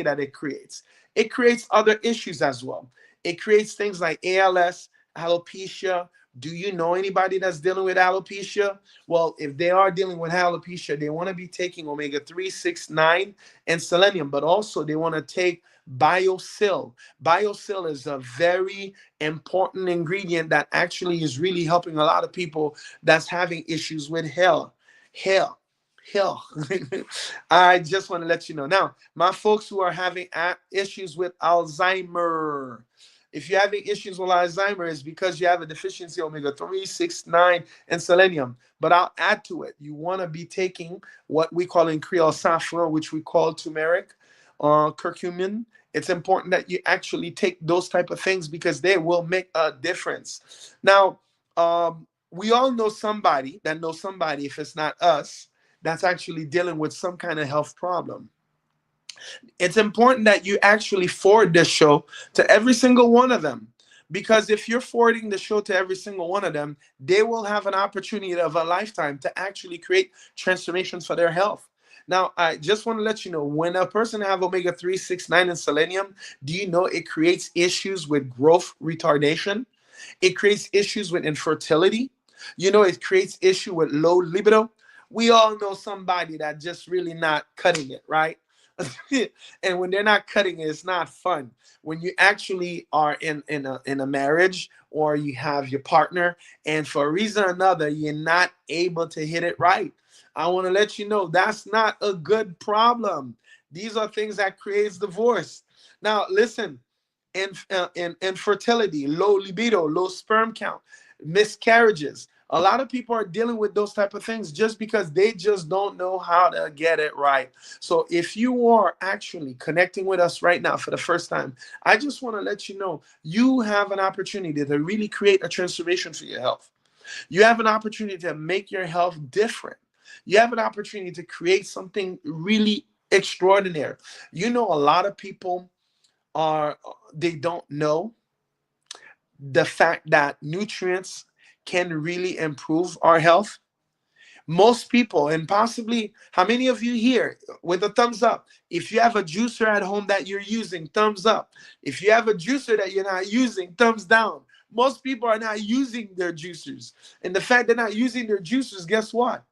that it creates other issues as well. It creates things like ALS, alopecia. Do you know anybody that's dealing with alopecia? Well, if they are dealing with alopecia, they want to be taking omega 3, 6, 9, and selenium, but also they want to take BioSil. BioSil is a very important ingredient that actually is really helping a lot of people that's having issues with hair, hair. I just want to let you know. Now, my folks who are having issues with Alzheimer, if you're having issues with Alzheimer, it's because you have a deficiency of omega 3, 6, 9, and selenium. But I'll add to it. You want to be taking what we call in Creole saffron, which we call turmeric, curcumin. It's important that you actually take those type of things because they will make a difference. Now, we all know somebody that knows somebody, if it's not us, that's actually dealing with some kind of health problem. It's important that you actually forward this show to every single one of them. Because if you're forwarding the show to every single one of them, they will have an opportunity of a lifetime to actually create transformations for their health. Now, I just want to let you know when a person have omega 3, 6, 9, and selenium, do you know it creates issues with growth retardation? It creates issues with infertility. You know, it creates issue with low libido. We all know somebody that just really not cutting it, right? And when they're not cutting it, it's not fun. When you actually are in a marriage or you have your partner, and for a reason or another, you're not able to hit it right. I want to let you know that's not a good problem. These are things that creates divorce. Now, listen, in infertility, low libido, low sperm count, miscarriages. A lot of people are dealing with those type of things just because they just don't know how to get it right. So if you are actually connecting with us right now for the first time, I just want to let you know you have an opportunity to really create a transformation for your health. You have an opportunity to make your health different. You have an opportunity to create something really extraordinary. You know, a lot of people are they don't know the fact that nutrients can really improve our health. Most people, and possibly how many of you here with a thumbs up, if you have a juicer at home that you're using, thumbs up. If you have a juicer that you're not using, thumbs down. Most people are not using their juicers, and the fact they're not using their juicers, guess what?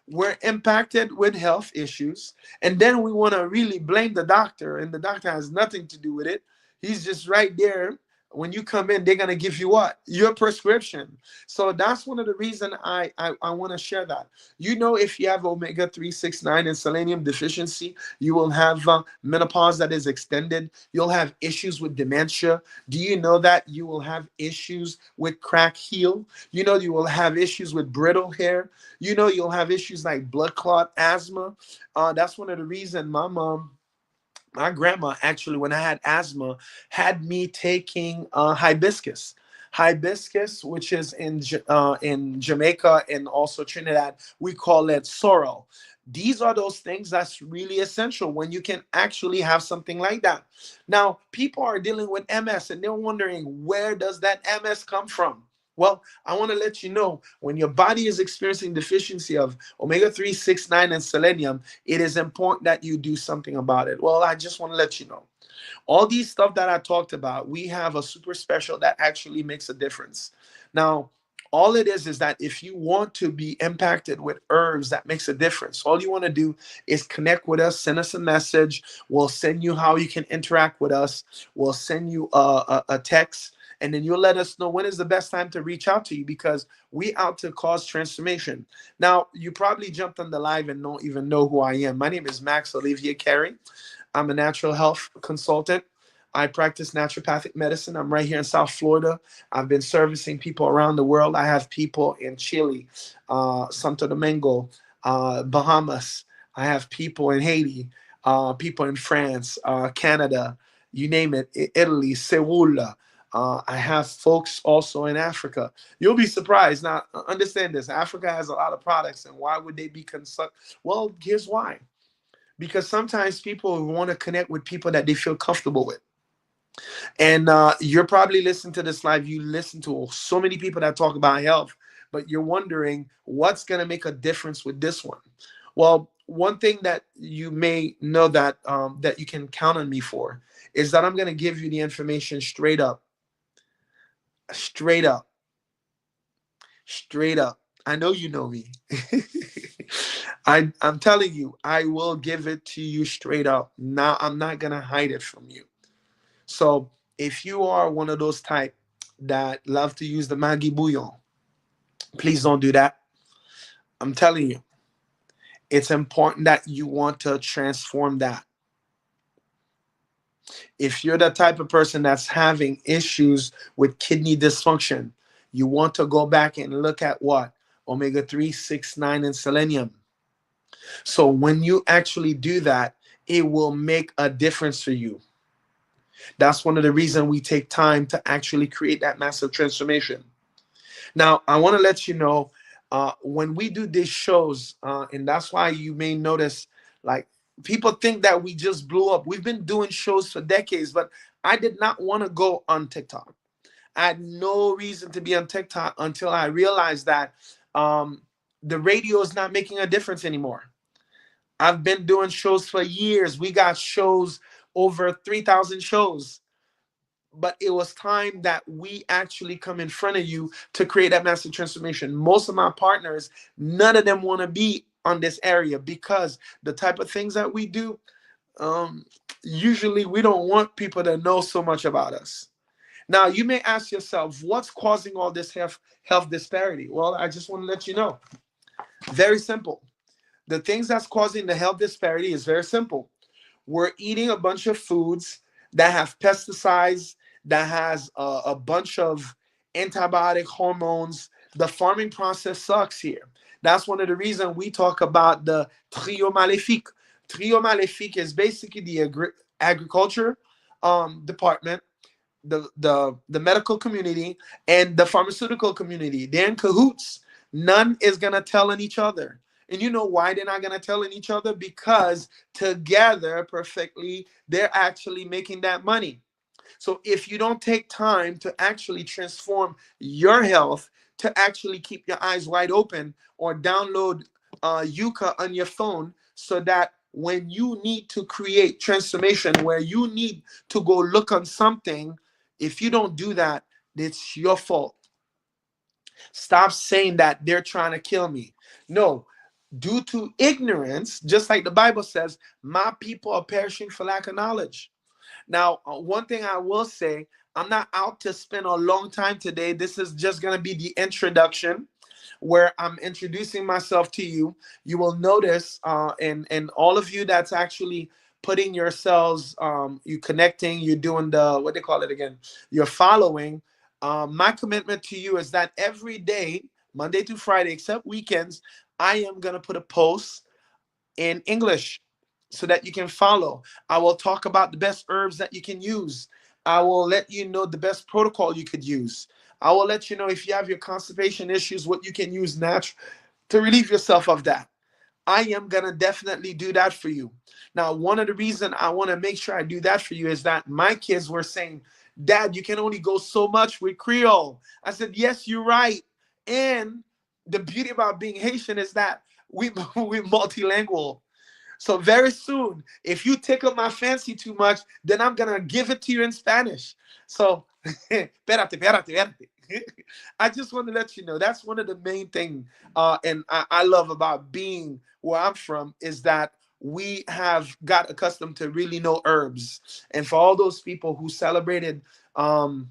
We're impacted with health issues, and then we want to really blame the doctor, and the doctor has nothing to do with it. He's just right there. When you come in, they're gonna give you what? Your prescription. So that's one of the reasons I want to share that. You know, if you have omega 3, 6, 9, and selenium deficiency, you will have menopause that is extended. You'll have issues with dementia. Do you know that you will have issues with crack heel? You know, you will have issues with brittle hair. You know, you'll have issues like blood clot, asthma. That's one of the reasons my grandma actually, when I had asthma, had me taking hibiscus. Hibiscus, which is in Jamaica and also Trinidad, we call it sorrel. These are those things that's really essential when you can actually have something like that. Now, people are dealing with MS and they're wondering, where does that MS come from? Well, I want to let you know when your body is experiencing deficiency of omega 3, 6, 9, and selenium, it is important that you do something about it. Well, I just want to let you know. All these stuff that I talked about, we have a super special that actually makes a difference. Now, all it is that if you want to be impacted with herbs that makes a difference, all you want to do is connect with us, send us a message. We'll send you how you can interact with us. We'll send you a text, and then you'll let us know when is the best time to reach out to you because we out to cause transformation. Now, you probably jumped on the live and don't even know who I am. My name is Max Olivier Carey. I'm a natural health consultant. I practice naturopathic medicine. I'm right here in South Florida. I've been servicing people around the world. I have people in Chile, Santo Domingo, Bahamas. I have people in Haiti, people in France, Canada, you name it, Italy, Seoul. I have folks also in Africa. You'll be surprised. Now, understand this. Africa has a lot of products, and why would they be Well, here's why. Because sometimes people want to connect with people that they feel comfortable with. And you're probably listening to this live. You listen to so many people that talk about health, but you're wondering what's going to make a difference with this one. Well, one thing that you may know that that you can count on me for is that I'm going to give you the information straight up, straight up. I know you know me. I'm telling you, I will give it to you straight up. Now, I'm not going to hide it from you. So if you are one of those type that love to use the Maggie bouillon, please don't do that. I'm telling you, it's important that you want to transform that. If you're the type of person that's having issues with kidney dysfunction, you want to go back and look at what? Omega 3, 6, 9, and selenium. So when you actually do that, it will make a difference for you. That's one of the reasons we take time to actually create that massive transformation. Now, I want to let you know when we do these shows, and that's why you may notice, like, people think that we just blew up. We've been doing shows for decades, but I did not want to go on TikTok. I had no reason to be on TikTok until I realized that the radio is not making a difference anymore. I've been doing shows for years. We got shows, over 3,000 shows. But it was time that we actually come in front of you to create that massive transformation. Most of my partners, none of them want to be on this area because the type of things that we do, usually we don't want people to know so much about us. Now, you may ask yourself, what's causing all this health disparity? Well, I just want to let you know. Very simple. The things that's causing the health disparity is very simple. We're eating a bunch of foods that have pesticides, that has a bunch of antibiotic hormones. The farming process sucks here. That's one of the reasons we talk about the trio maléfique. Trio maléfique is basically the agriculture department, the medical community, and the pharmaceutical community. They're in cahoots. None is gonna tell on each other. And you know why they're not gonna tell on each other? Because together perfectly, they're actually making that money. So if you don't take time to actually transform your health, to actually keep your eyes wide open, or download Yuka on your phone, so that when you need to create transformation, where you need to go look on something, if you don't do that, it's your fault. Stop saying that they're trying to kill me. No, due to ignorance, just like the Bible says, my people are perishing for lack of knowledge. Now, one thing I will say, I'm not out to spend a long time today. This is just going to be the introduction where I'm introducing myself to you. You will notice, and all of you that's actually putting yourselves, you connecting, you're doing the, what they call it again, you're following. My commitment to you is that every day, Monday through Friday, except weekends, I am going to put a post in English so that you can follow. I will talk about the best herbs that you can use. I will let you know the best protocol you could use. I will let you know if you have your constipation issues, what you can use natural to relieve yourself of that. I am going to definitely do that for you. Now, one of the reasons I want to make sure I do that for you is that my kids were saying, Dad, you can only go so much with Creole. I said, yes, you're right. And the beauty about being Haitian is that we're multilingual. So very soon, if you tickle my fancy too much, then I'm gonna give it to you in Spanish. So, espérate. I just want to let you know that's one of the main things, and I love about being where I'm from is that we have got accustomed to really know herbs. And for all those people who celebrated, there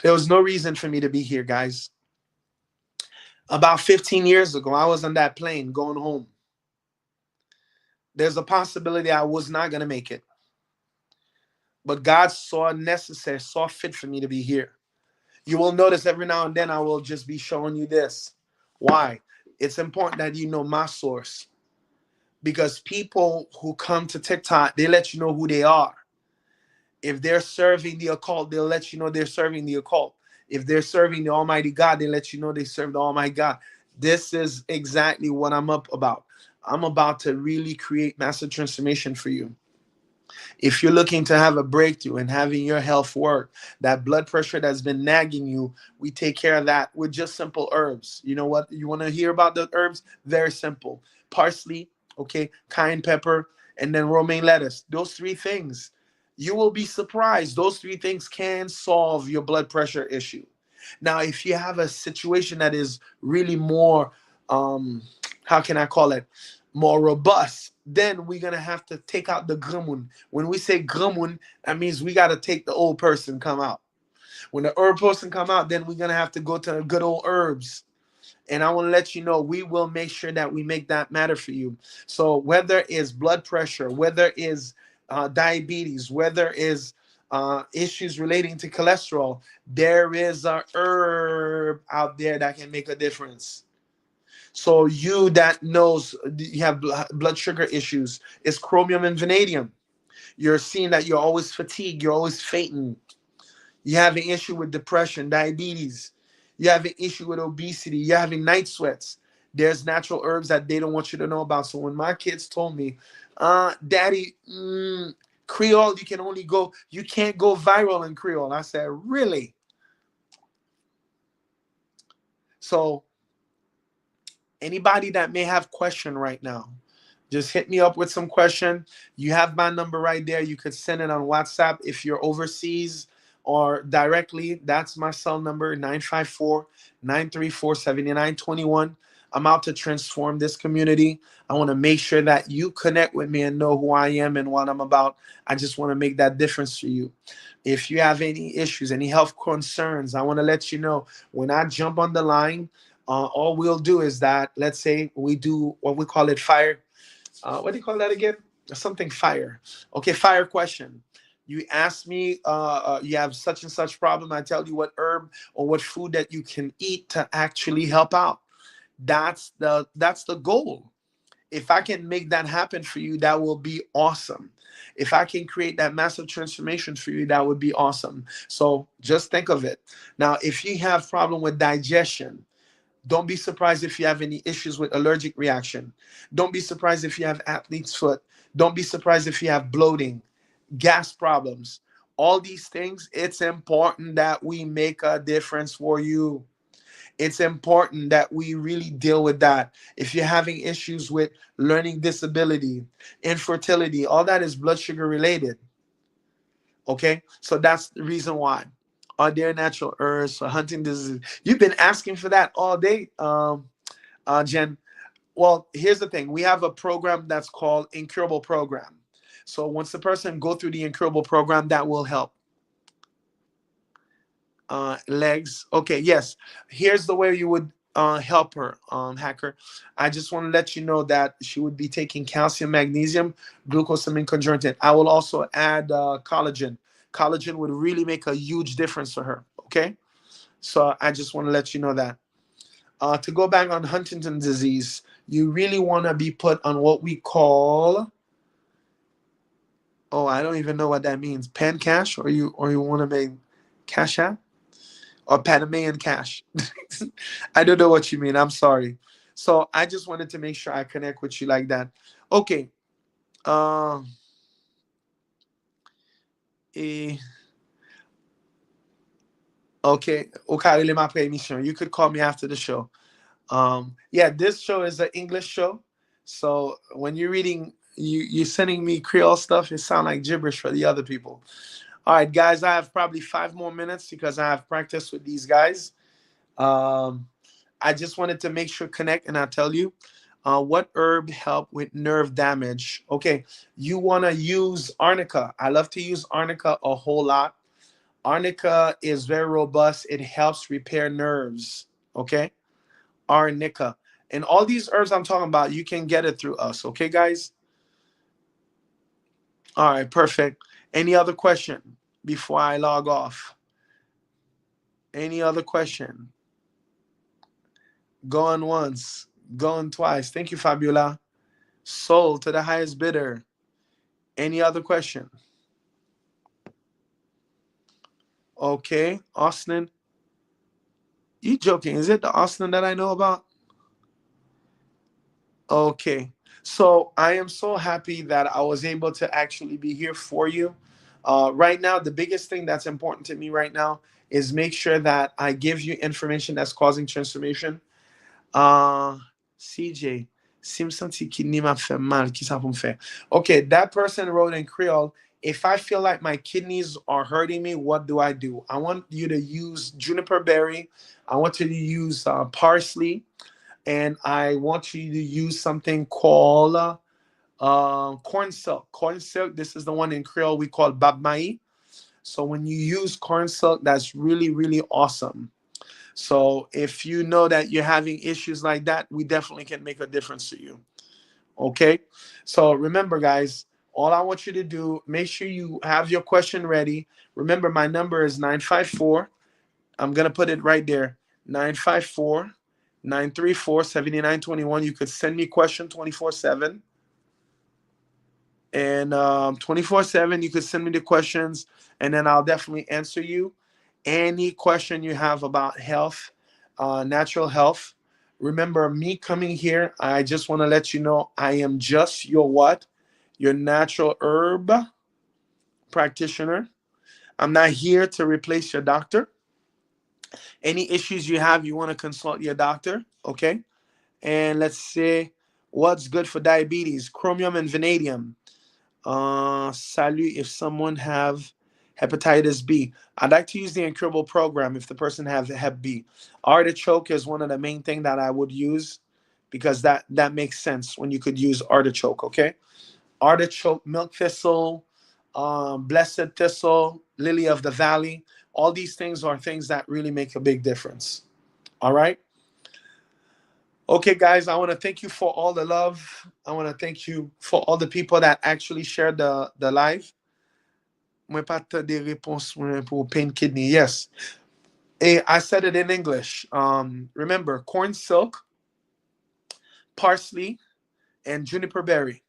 was no reason for me to be here, guys. About 15 years ago, I was on that plane going home. There's a possibility I was not going to make it. But God saw necessary, saw fit for me to be here. You will notice every now and then I will just be showing you this. Why? It's important that you know my source. Because people who come to TikTok, they let you know who they are. If they're serving the occult, they'll let you know they're serving the occult. If they're serving the Almighty God, they let you know they serve the Almighty God. This is exactly what I'm up about. I'm about to really create massive transformation for you. If you're looking to have a breakthrough and having your health work, that blood pressure that's been nagging you, we take care of that with just simple herbs. You know what? You want to hear about the herbs? Very simple. Parsley, okay, cayenne pepper, and then romaine lettuce. Those three things. You will be surprised. Those three things can solve your blood pressure issue. Now, if you have a situation that is really more, um, how can I call it, more robust, then we're gonna have to take out the gramun. When we say gramun, that means we gotta take the old person come out. When the herb person come out, then we're gonna have to go to the good old herbs. And I want to let you know, we will make sure that we make that matter for you. So whether it's blood pressure, whether it's diabetes, whether it's issues relating to cholesterol, there is a herb out there that can make a difference. So you that knows you have blood sugar issues, it's chromium and vanadium. You're seeing that you're always fatigued, you're always fainting. You have an issue with depression, diabetes. You have an issue with obesity. You're having night sweats. There's natural herbs that they don't want you to know about. So when my kids told me, Daddy, Creole, you can't go viral in Creole. I said, really? So anybody that may have question right now, just hit me up with some question. You have my number right there. You could send it on WhatsApp if you're overseas or directly. That's my cell number, 954-934-7921. I'm out to transform this community. I want to make sure that you connect with me and know who I am and what I'm about. I just want to make that difference for you. If you have any issues, any health concerns, I want to let you know when I jump on the line, all we'll do is that, let's say we do what we call it fire. What do you call that again? Something fire. Okay, fire question. You ask me, you have such and such problem. I tell you what herb or what food that you can eat to actually help out. That's the goal. If I can make that happen for you, that will be awesome. If I can create that massive transformation for you, that would be awesome. So just think of it. Now, if you have problem with digestion, don't be surprised if you have any issues with allergic reaction. Don't be surprised if you have athlete's foot. Don't be surprised if you have bloating, gas problems. All these things, it's important that we make a difference for you. It's important that we really deal with that. If you're having issues with learning disability, infertility, all that is blood sugar related. Okay, so that's the reason why. Are there natural herbs for hunting disease? You've been asking for that all day, Jen. Well, here's the thing. We have a program that's called Incurable Program. So once the person go through the Incurable Program, that will help. Legs. Okay, yes. Here's the way you would help her, hacker. I just want to let you know that she would be taking calcium, magnesium, glucosamine conjuncate. I will also add collagen. Collagen would really make a huge difference for her. Okay, so I just want to let you know that. To go back on Huntington disease, you really want to be put on what we call. Oh, I don't even know what that means. Pan cash, or you want to make cash app? Or Panamanian cash. I don't know what you mean. I'm sorry. So I just wanted to make sure I connect with you like that. Okay. Uh, eh, okay. You could call me after the show. Yeah, this show is an English show. So when you're reading, you're sending me Creole stuff, it sounds like gibberish for the other people. All right, guys, I have probably 5 more minutes because I have practice with these guys. Um, I just wanted to make sure connect, and I'll tell you what herb help with nerve damage. Okay, you want to use arnica. I love to use arnica a whole lot. Arnica is very robust. It helps repair nerves. Okay, arnica. And all these herbs I'm talking about, you can get it through us. Okay, guys? All right, perfect. Any other question before I log off? Any other question? Going once, going twice. Thank you, Fabiola. Sold to the highest bidder. Any other question? Okay, Austin. You joking? Is it the Austin that I know about? Okay. So I am so happy that I was able to actually be here for you. Right now, the biggest thing that's important to me right now is make sure that I give you information that's causing transformation. CJ, Simpson kidney m'a fait mal. Qui ça pour me faire? Okay, that person wrote in Creole. If I feel like my kidneys are hurting me, what do I do? I want you to use juniper berry. I want you to use parsley, and I want you to use something called corn silk. Corn silk. This is the one in Creole we call babmai. So when you use corn silk, that's really really awesome. So if you know that you're having issues like that, we definitely can make a difference to you. Okay. So remember, guys, all I want you to do, make sure you have your question ready. Remember, my number is 954. I'm going to put it right there, 954 934 7921. You could send me question 24/7. And 24/7, you could send me the questions, and then I'll definitely answer you. Any question you have about health, natural health. Remember, me coming here, I just want to let you know I am just your what? Your natural herb practitioner. I'm not here to replace your doctor. Any issues you have, you want to consult your doctor, okay? And let's say what's good for diabetes, chromium and vanadium. Salut, if someone have hepatitis B. I'd like to use the incurable program if the person have hep B. Artichoke is one of the main thing that I would use because that makes sense when you could use artichoke, okay? Artichoke, milk thistle, blessed thistle, lily of the valley. All these things are things that really make a big difference. All right? Okay, guys, I want to thank you for all the love. I want to thank you for all the people that actually shared the live. Mwen pa te de repons mwen pour pain kidney. Yes. I said it in English. Remember, corn silk, parsley, and juniper berry.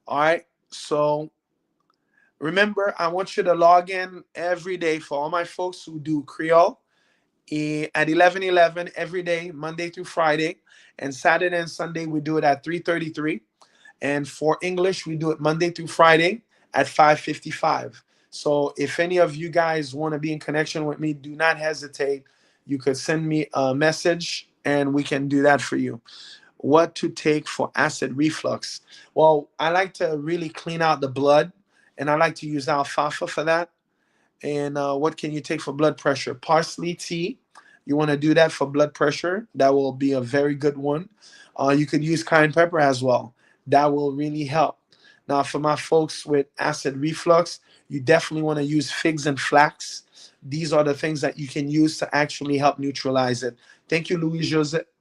All right. So remember, I want you to log in every day for all my folks who do Creole at 11:11 every day, Monday through Friday. And Saturday and Sunday, we do it at 3:33. And for English, we do it Monday through Friday at 5:55. So if any of you guys want to be in connection with me, do not hesitate. You could send me a message and we can do that for you. What to take for acid reflux? Well, I like to really clean out the blood, and I like to use alfalfa for that. And what can you take for blood pressure? Parsley tea. You want to do that for blood pressure. That will be a very good one. You could use cayenne pepper as well. That will really help. Now, for my folks with acid reflux, you definitely want to use figs and flax. These are the things that you can use to actually help neutralize it. Thank you, Louis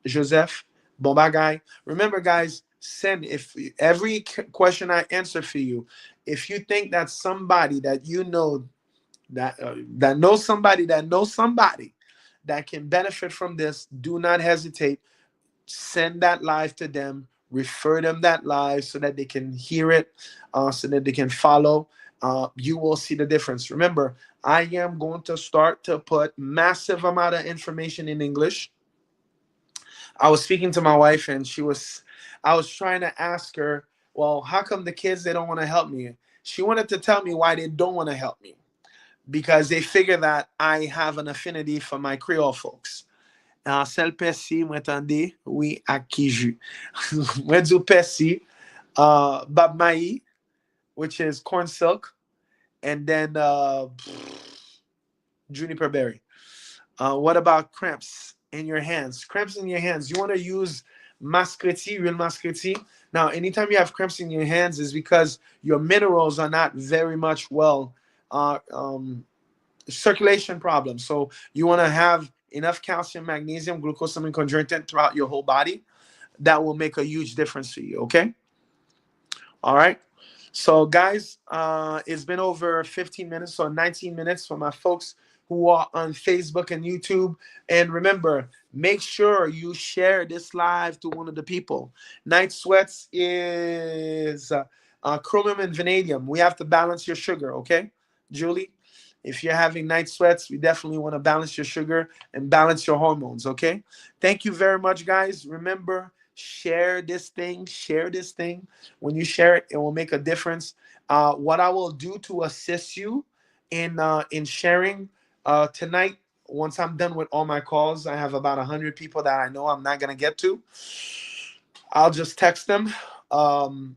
Joseph. Bon bagay. Remember, guys, send if every question I answer for you, if you think that somebody that you know that knows somebody that knows somebody that can benefit from this, do not hesitate. Send that live to them, refer them that live so that they can hear it, so that they can follow. You will see the difference. Remember, I am going to start to put massive amount of information in English. I was speaking to my wife and I was trying to ask her, well, how come the kids, they don't want to help me? She wanted to tell me why they don't want to help me, because they figure that I have an affinity for my Creole folks. Sel Percy, mwen tande, oui, ak ki ju. Mwen do Percy, Bab Mai, which is corn silk, and then juniper berry. What about cramps in your hands? Cramps in your hands. You want to use maskreti, real maskreti. Now, anytime you have cramps in your hands, is because your minerals are not very much well uh, um, circulation problems. So you want to have enough calcium, magnesium, glucosamine conjunctant throughout your whole body. That will make a huge difference for you. Okay. All right. So guys, it's been over 15 minutes or 19 minutes for my folks who are on Facebook and YouTube. And remember, make sure you share this live to one of the people. Night sweats is chromium and vanadium. We have to balance your sugar. Okay, Julie? If you're having night sweats, we definitely want to balance your sugar and balance your hormones, okay? Thank you very much, guys. Remember, Share this thing. Share this thing. When you share it, it will make a difference. What I will do to assist you in sharing tonight, once I'm done with all my calls, I have about 100 people that I know I'm not gonna get to. I'll just text them. Um,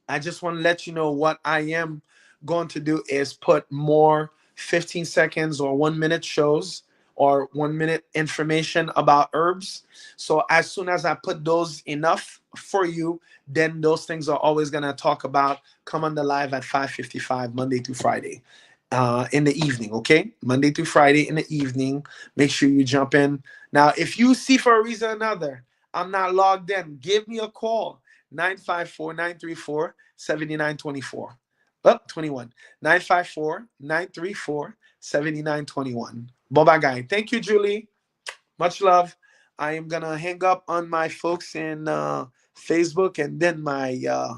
I just want to let you know what I am going to do is put more 15 seconds or 1 minute shows or 1 minute information about herbs. So as soon as I put those enough for you, then those things are always going to talk about. Come on the live at 5:55 Monday to Friday. In the evening, okay? Monday to Friday in the evening. Make sure you jump in. Now, if you see for a reason or another, I'm not logged in, give me a call. 954-934-7924. Up 21. 954-934-7921. Bye-bye, guy. Thank you, Julie. Much love. I am gonna hang up on my folks in Facebook and then my